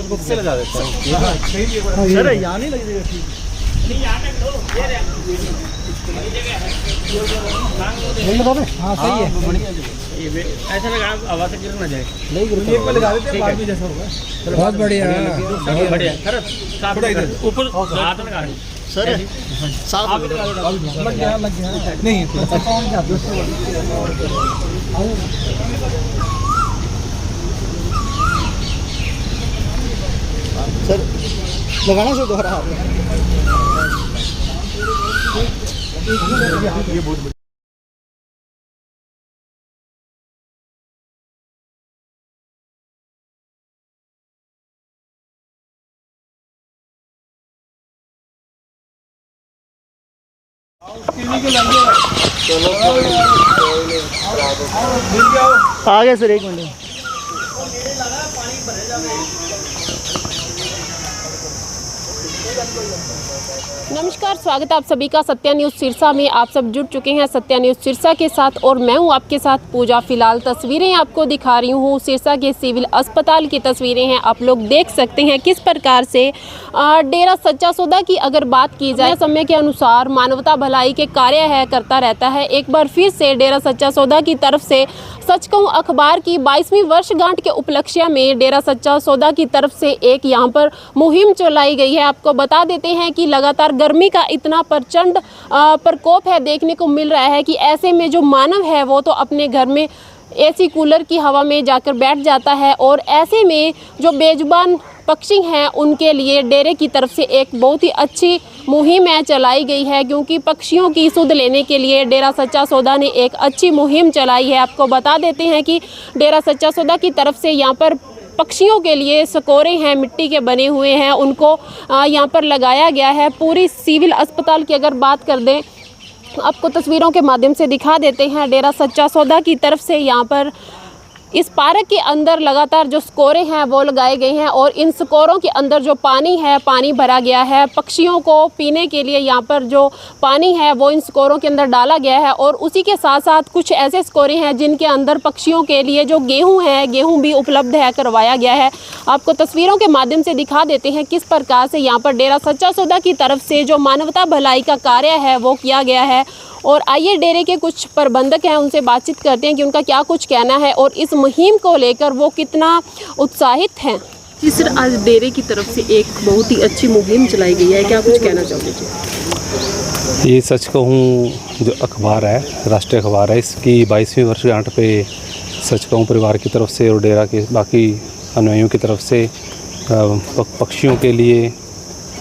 से लगा देता हूँ सर, यहाँ नहीं लग जाएगा ठीक। हाँ सही है, ऐसा लगा आवाज से गिर ना जाए, नहीं गिर एक पे लगा देते हैं बाद में जैसा होगा। बहुत बढ़िया, बहुत बढ़िया सर, ऊपर हाथ लगा दो सर, साफ लग गया नहीं सर, लगाना से दोहरा ये बहुत आ गया सर, एक मिनट। नमस्कार, स्वागत है आप सभी का सत्या न्यूज़ सिरसा में। आप सब जुड़ चुके हैं सत्या न्यूज़ सिरसा के साथ और मैं हूं आपके साथ पूजा। फिलहाल तस्वीरें आपको दिखा रही हूं सिरसा के सिविल अस्पताल की तस्वीरें हैं। आप लोग देख सकते हैं किस प्रकार से डेरा सच्चा सौदा की अगर बात की जाए, समय के अनुसार मानवता भलाई के कार्य है करता रहता है। एक बार फिर से डेरा सच्चा सौदा की तरफ से सच कहूं अखबार की 22वीं वर्षगांठ के उपलक्ष्य में डेरा सच्चा सौदा की तरफ से एक यहां पर मुहिम चलाई गई है। आपको बता देते हैं कि लगातार गर्मी का इतना प्रचंड प्रकोप है देखने को मिल रहा है कि ऐसे में जो मानव है वो तो अपने घर में एसी कूलर की हवा में जाकर बैठ जाता है, और ऐसे में जो बेजुबान पक्षी हैं उनके लिए डेरे की तरफ से एक बहुत ही अच्छी मुहिम है चलाई गई है, क्योंकि पक्षियों की सुध लेने के लिए डेरा सच्चा सौदा ने एक अच्छी मुहिम चलाई है। आपको बता देते हैं कि डेरा सच्चा सौदा की तरफ से यहाँ पर पक्षियों के लिए सकोरे हैं, मिट्टी के बने हुए हैं, उनको यहाँ पर लगाया गया है। पूरी सिविल अस्पताल की अगर बात कर दें, आपको तस्वीरों के माध्यम से दिखा देते हैं। डेरा सच्चा सौदा की तरफ से यहाँ पर इस पार्क के अंदर लगातार जो स्कोरे हैं वो लगाए गए हैं, और इन स्कोरों के अंदर जो पानी है, पानी भरा गया है। पक्षियों को पीने के लिए यहाँ पर जो पानी है वो इन स्कोरों के अंदर डाला गया है, और उसी के साथ साथ कुछ ऐसे स्कोरे हैं जिनके अंदर पक्षियों के लिए जो गेहूँ है, गेहूँ भी उपलब्ध है, करवाया गया है। आपको तस्वीरों के माध्यम से दिखा देते हैं किस प्रकार से यहाँ पर डेरा सच्चा सौदा की तरफ से जो मानवता भलाई का कार्य है वो किया गया है। और आइए डेरे के कुछ प्रबंधक हैं उनसे बातचीत करते हैं कि उनका क्या कुछ कहना है और इस मुहिम को लेकर वो कितना उत्साहित हैं। जी सर, आज डेरे की तरफ से एक बहुत ही अच्छी मुहिम चलाई गई है, क्या कुछ कहना चाहोगे जी? ये सच कहूँ जो अखबार है, राष्ट्रीय अखबार है, इसकी 22वीं वर्षगांठ पे सच कहूँ परिवार की तरफ से और डेरा के बाकी अनुयायियों की तरफ से पक्षियों के लिए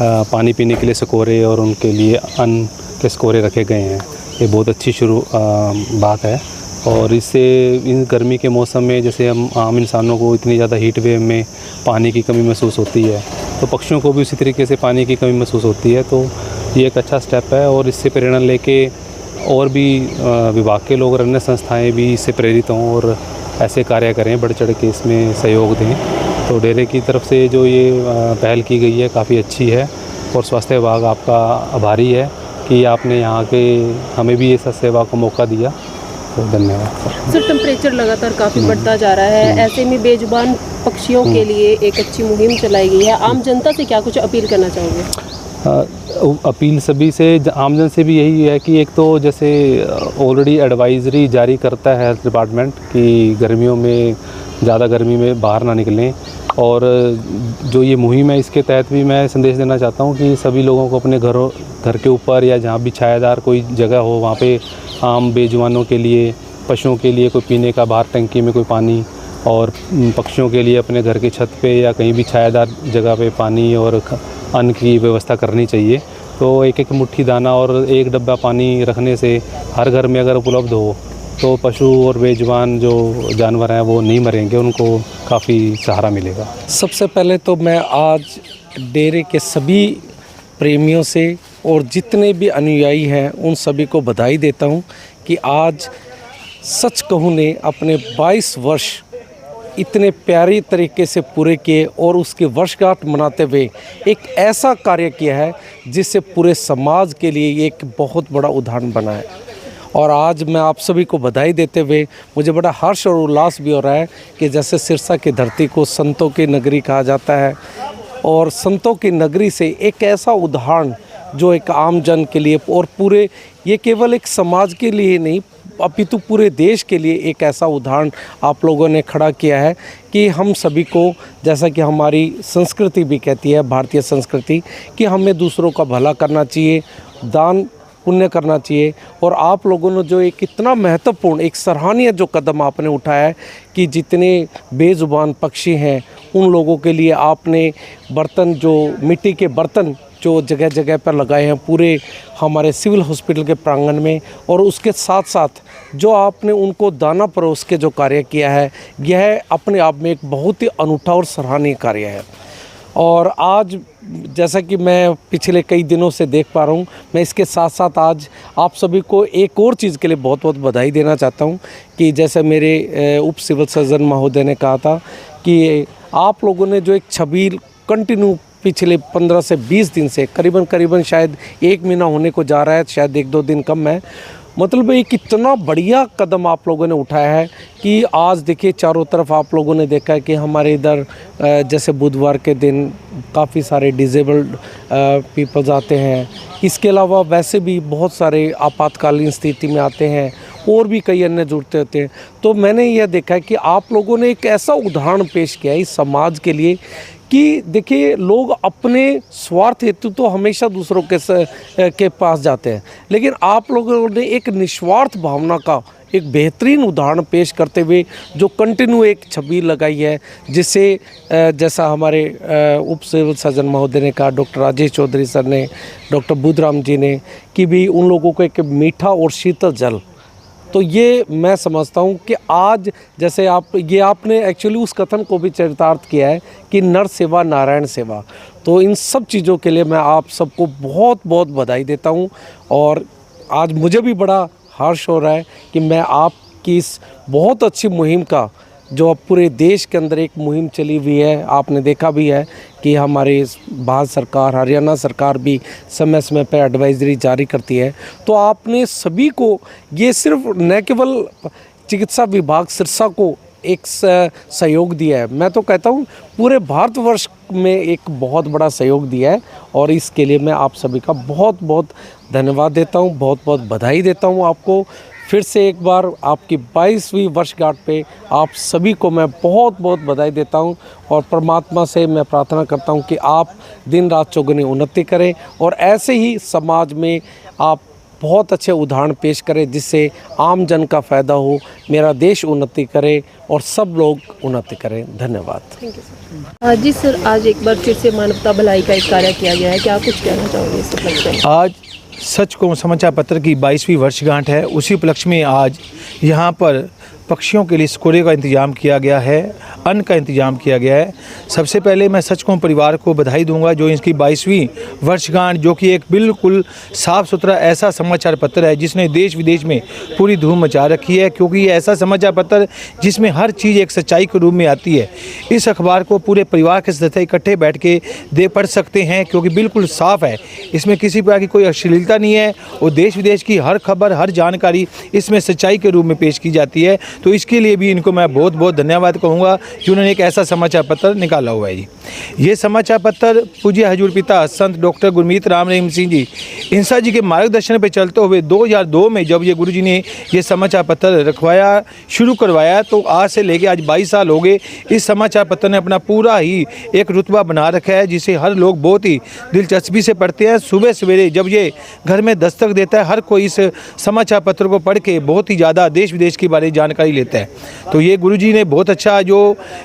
पानी पीने के लिए सकोरे और उनके लिए अन्न के सकोरे रखे गए हैं। ये बहुत अच्छी बात है, और इससे इन गर्मी के मौसम में जैसे हम आम इंसानों को इतनी ज़्यादा हीट वेव में पानी की कमी महसूस होती है, तो पक्षियों को भी उसी तरीके से पानी की कमी महसूस होती है। तो ये एक अच्छा स्टेप है, और इससे प्रेरणा लेके और भी विभाग के लोग और अन्य संस्थाएँ भी इससे प्रेरित हों और ऐसे कार्य करें, बढ़ चढ़ के इसमें सहयोग दें। तो डेरे की तरफ से जो ये पहल की गई है काफ़ी अच्छी है, और स्वास्थ्य विभाग आपका आभारी है कि आपने यहाँ के हमें भी इस सेवा को मौका दिया, तो धन्यवाद सर। टेम्परेचर लगातार काफ़ी बढ़ता जा रहा है, ऐसे में बेजुबान पक्षियों के लिए एक अच्छी मुहिम चलाई गई है। आम जनता से क्या कुछ अपील करना चाहोगे? अपील सभी से, आमजन से भी यही है कि एक तो जैसे ऑलरेडी एडवाइजरी जारी करता है हेल्थ डिपार्टमेंट कि गर्मियों में ज़्यादा गर्मी में बाहर ना निकलें, और जो ये मुहिम है इसके तहत भी मैं संदेश देना चाहता हूँ कि सभी लोगों को अपने घर के ऊपर या जहाँ भी छायादार कोई जगह हो वहाँ पे आम बेजुबानों के लिए, पशुओं के लिए कोई पीने का बाहर टंकी में कोई पानी, और पक्षियों के लिए अपने घर की छत पे या कहीं भी छायादार जगह पे पानी और अन्न की व्यवस्था करनी चाहिए। तो एक एक मुट्ठी दाना और एक डब्बा पानी रखने से हर घर में अगर उपलब्ध हो तो पशु और बेजुबान जो जानवर हैं वो नहीं मरेंगे, उनको काफ़ी सहारा मिलेगा। सबसे पहले तो मैं आज डेरे के सभी प्रेमियों से और जितने भी अनुयायी हैं उन सभी को बधाई देता हूं कि आज सच कहूँ ने अपने 22 वर्ष इतने प्यारी तरीके से पूरे किए, और उसकी वर्षगांठ मनाते हुए एक ऐसा कार्य किया है जिससे पूरे समाज के लिए एक बहुत बड़ा उदाहरण बना है। और आज मैं आप सभी को बधाई देते हुए मुझे बड़ा हर्ष और उल्लास भी हो रहा है कि जैसे सिरसा की धरती को संतों की नगरी कहा जाता है, और संतों की नगरी से एक ऐसा उदाहरण जो एक आम जन के लिए और पूरे, ये केवल एक समाज के लिए नहीं अपितु पूरे देश के लिए एक ऐसा उदाहरण आप लोगों ने खड़ा किया है कि हम सभी को, जैसा कि हमारी संस्कृति भी कहती है, भारतीय संस्कृति, कि हमें दूसरों का भला करना चाहिए, दान पुण्य करना चाहिए। और आप लोगों ने जो एक इतना महत्वपूर्ण, एक सराहनीय जो कदम आपने उठाया है कि जितने बेजुबान पक्षी हैं उन लोगों के लिए आपने बर्तन, जो मिट्टी के बर्तन जो जगह जगह पर लगाए हैं पूरे हमारे सिविल हॉस्पिटल के प्रांगण में, और उसके साथ साथ जो आपने उनको दाना परोस के जो कार्य किया है, यह अपने आप में एक बहुत ही अनूठा और सराहनीय कार्य है। और आज जैसा कि मैं पिछले कई दिनों से देख पा रहा हूँ, मैं इसके साथ साथ आज आप सभी को एक और चीज़ के लिए बहुत बहुत बधाई देना चाहता हूँ कि जैसे मेरे उप सिविल सर्जन महोदय ने कहा था कि आप लोगों ने जो एक छबील कंटिन्यू पिछले 15 से 20 दिन से करीबन शायद 1 महीना होने को जा रहा है, शायद 1-2 दिन कम है, मतलब एक इतना बढ़िया कदम आप लोगों ने उठाया है कि आज देखिए चारों तरफ आप लोगों ने देखा है कि हमारे इधर जैसे बुधवार के दिन काफ़ी सारे डिसेबल्ड पीपल्स आते हैं। इसके अलावा वैसे भी बहुत सारे आपातकालीन स्थिति में आते हैं और भी कई अन्य जुड़ते होते हैं। तो मैंने यह देखा है कि आप लोगों ने एक ऐसा उदाहरण पेश किया है इस समाज के लिए कि देखिए लोग अपने स्वार्थ हेतु तो हमेशा दूसरों के पास जाते हैं, लेकिन आप लोगों ने एक निस्वार्थ भावना का एक बेहतरीन उदाहरण पेश करते हुए जो कंटिन्यू एक छबील लगाई है, जिससे जैसा हमारे उप सिविल सर्जन महोदय ने कहा, डॉक्टर राजेश चौधरी सर ने, डॉक्टर बुधराम जी ने, कि भी उन लोगों को एक मीठा और शीतल जल, तो ये मैं समझता हूँ कि आज जैसे आपने एक्चुअली उस कथन को भी चरितार्थ किया है कि नर सेवा नारायण सेवा। तो इन सब चीज़ों के लिए मैं आप सबको बहुत बहुत बधाई देता हूँ। और आज मुझे भी बड़ा हर्ष हो रहा है कि मैं आपकी इस बहुत अच्छी मुहिम का, जो अब पूरे देश के अंदर एक मुहिम चली हुई है, आपने देखा भी है कि हमारे भारत सरकार, हरियाणा सरकार भी समय समय पर एडवाइजरी जारी करती है। तो आपने सभी को ये सिर्फ न केवल चिकित्सा विभाग सिरसा को एक सहयोग दिया है, मैं तो कहता हूँ पूरे भारतवर्ष में एक बहुत बड़ा सहयोग दिया है, और इसके लिए मैं आप सभी का बहुत बहुत धन्यवाद देता हूँ, बहुत बहुत बधाई देता हूँ आपको। फिर से एक बार आपकी 22वीं वर्षगांठ पे आप सभी को मैं बहुत बहुत बधाई देता हूं, और परमात्मा से मैं प्रार्थना करता हूं कि आप दिन रात चौगुनी उन्नति करें और ऐसे ही समाज में आप बहुत अच्छे उदाहरण पेश करें जिससे आम जन का फ़ायदा हो, मेरा देश उन्नति करे और सब लोग उन्नति करें। धन्यवाद। Thank you sir. जी सर, आज एक बार फिर से मानवता भलाई का एक कार्य किया गया है, क्या कुछ कहना चाहोगे इस उपलक्ष्य में? आज सच कहूं समाचार पत्र की 22वीं वर्षगांठ है, उसी उपलक्ष्य में आज यहाँ पर पक्षियों के लिए स्कोरे का इंतज़ाम किया गया है, अन्न का इंतज़ाम किया गया है। सबसे पहले मैं सच कहूं परिवार को बधाई दूंगा जो इसकी 22वीं वर्षगांठ, जो कि एक बिल्कुल साफ़ सुथरा ऐसा समाचार पत्र है जिसने देश विदेश में पूरी धूम मचा रखी है, क्योंकि ये ऐसा समाचार पत्र जिसमें हर चीज़ एक सच्चाई के रूप में आती है। इस अखबार को पूरे परिवार के सदस्य इकट्ठे बैठ के पढ़ सकते हैं, क्योंकि बिल्कुल साफ़ है, इसमें किसी प्रकार की कोई अश्लीलता नहीं है और देश विदेश की हर खबर, हर जानकारी इसमें सच्चाई के रूप में पेश की जाती है। तो इसके लिए भी इनको मैं बहुत बहुत धन्यवाद कहूँगा कि उन्होंने एक ऐसा समाचार पत्र निकाला हुआ है जी। ये समाचार पत्र पूज्य हजूर पिता संत डॉक्टर गुरमीत राम रहीम सिंह जी इंसा जी के मार्गदर्शन पर चलते हुए 2002 में जब ये गुरु जी ने ये समाचार पत्र रखवाया, शुरू करवाया, तो आज से लेके आज 22 साल हो गए। इस समाचार पत्र ने अपना पूरा ही एक रुतबा बना रखा है, जिसे हर लोग बहुत ही दिलचस्पी से पढ़ते हैं। सुबह सवेरे जब ये घर में दस्तक देता है, हर कोई इस समाचार पत्र को पढ़ के बहुत ही ज़्यादा देश विदेश की बारे जानकारी लेता है। तो ये गुरु जी ने बहुत अच्छा जो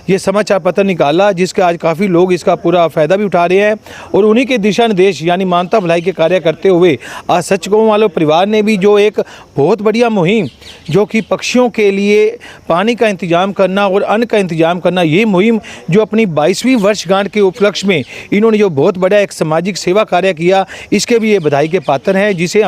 ये समाचार पत्र निकाला, जिसका आज काफ़ी लोग इसका पूरा फ़ायदा भी उठा रहे हैं, और उन्हीं के दिशा निर्देश यानी मानवता भलाई के कार्य करते हुए आज सच कहूं वालों परिवार ने भी जो एक बहुत बढ़िया मुहिम, जो कि पक्षियों के लिए पानी का इंतजाम करना और अन्न का इंतजाम करना, ये मुहिम जो अपनी 22वीं वर्षगांठ के उपलक्ष्य में इन्होंने जो बहुत बड़ा एक सामाजिक सेवा कार्य किया, इसके भी ये बधाई के पात्र हैं, जिसे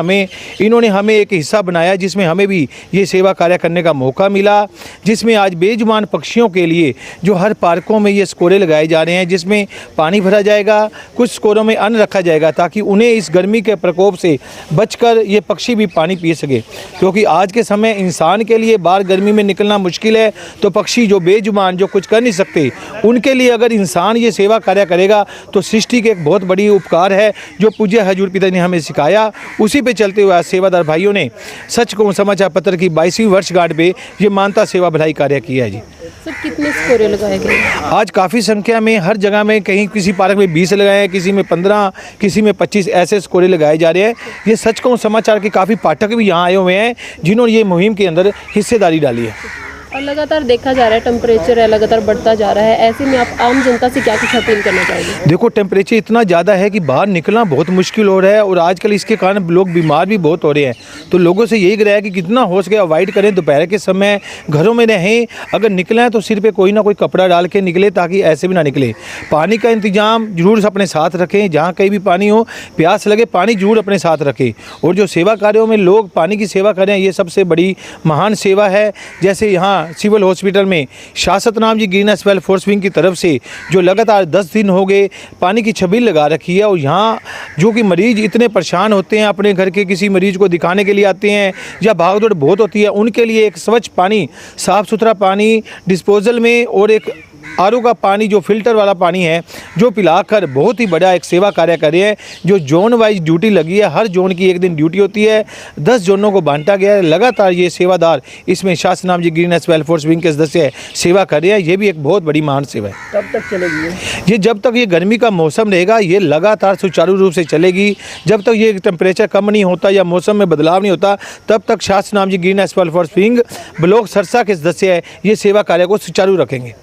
इन्होंने हमें एक हिस्सा बनाया, जिसमें हमें भी ये सेवा कार्य करने का मौका मिला। मिला, जिसमें आज बेजुबान पक्षियों के लिए जो हर पार्कों में ये स्कोरे लगाए जा रहे हैं, जिसमें पानी भरा जाएगा, कुछ स्कोरों में अन्न रखा जाएगा ताकि उन्हें इस गर्मी के प्रकोप से बचकर ये पक्षी भी पानी पी सके। क्योंकि आज के समय इंसान के लिए बाहर गर्मी में निकलना मुश्किल है, तो पक्षी जो बेजुबान, जो कुछ कर नहीं सकते, उनके लिए अगर इंसान ये सेवा कार्य करेगा तो सृष्टि के एक बहुत बड़ी उपकार है जो पूज्य हजूर पिता ने हमें सिखाया। उसी पे चलते हुए आज सेवादार भाइयों ने सच कहूं समाचार पत्र की 22वीं वर्षगांठ पे ये मानता सेवा भलाई कार्य किया है जी। सर कितने स्कोरे लगाए गए? आज काफ़ी संख्या में हर जगह में, कहीं किसी पार्क में 20 लगाए हैं, किसी में 15, किसी में 25 ऐसे स्कोरे लगाए जा रहे हैं। ये सच कहूं समाचार के काफ़ी पाठक भी यहाँ आए हुए हैं जिन्होंने ये मुहिम के अंदर हिस्सेदारी डाली है। और लगातार देखा जा रहा है टेम्परेचर है लगातार बढ़ता जा रहा है, ऐसे में आप आम जनता से क्या कुछ अपील करना चाहेंगे? देखो, टेम्परेचर इतना ज़्यादा है कि बाहर निकलना बहुत मुश्किल हो रहा है और आजकल इसके कारण लोग बीमार भी बहुत हो रहे हैं। तो लोगों से यही रहा है कि कितना हो सके अवॉइड करें, दोपहर के समय घरों में रहें, अगर निकलें हैं तो सिर पे कोई ना कोई कपड़ा डाल के निकले ताकि ऐसे भी ना निकले। पानी का इंतजाम जरूर अपने साथ रखें, जहाँ कहीं भी पानी हो, प्यास लगे पानी जरूर अपने साथ रखें। और जो सेवा कार्यों में लोग पानी की सेवा करें, ये सबसे बड़ी महान सेवा है। जैसे यहाँ सिविल हॉस्पिटल में शाश्वत नाम ji greenhouse well force wing की तरफ से जो लगातार 10 दिन हो गए पानी की छबील लगा रखी है, और यहाँ जो कि मरीज इतने परेशान होते हैं, अपने घर के किसी मरीज को दिखाने के लिए आते हैं या भागदौड़ बहुत होती है, उनके लिए एक स्वच्छ पानी, साफ़ सुथरा पानी डिस्पोजल में और एक आरओ का पानी जो फिल्टर वाला पानी है जो पिलाकर बहुत ही बड़ा एक सेवा कार्य कर रहे हैं। जो जोन वाइज ड्यूटी लगी है, हर जोन की एक दिन ड्यूटी होती है, 10 जोनों को बांटा गया है। लगातार ये सेवादार इसमें शास्त्र नाम ji greenhouse well force wing के सदस्य सेवा कर रहे हैं। ये भी एक बहुत बड़ी महान सेवा है। कब तक चलेगी ये? जब तक ये गर्मी का मौसम रहेगा ये लगातार सुचारू रूप से चलेगी। जब तक ये टेम्परेचर कम नहीं होता या मौसम में बदलाव नहीं होता, तब तक शास्त्र नाम ji greenhouse well force wing block Sirsa के सदस्य ये सेवा कार्य को सुचारू रखेंगे।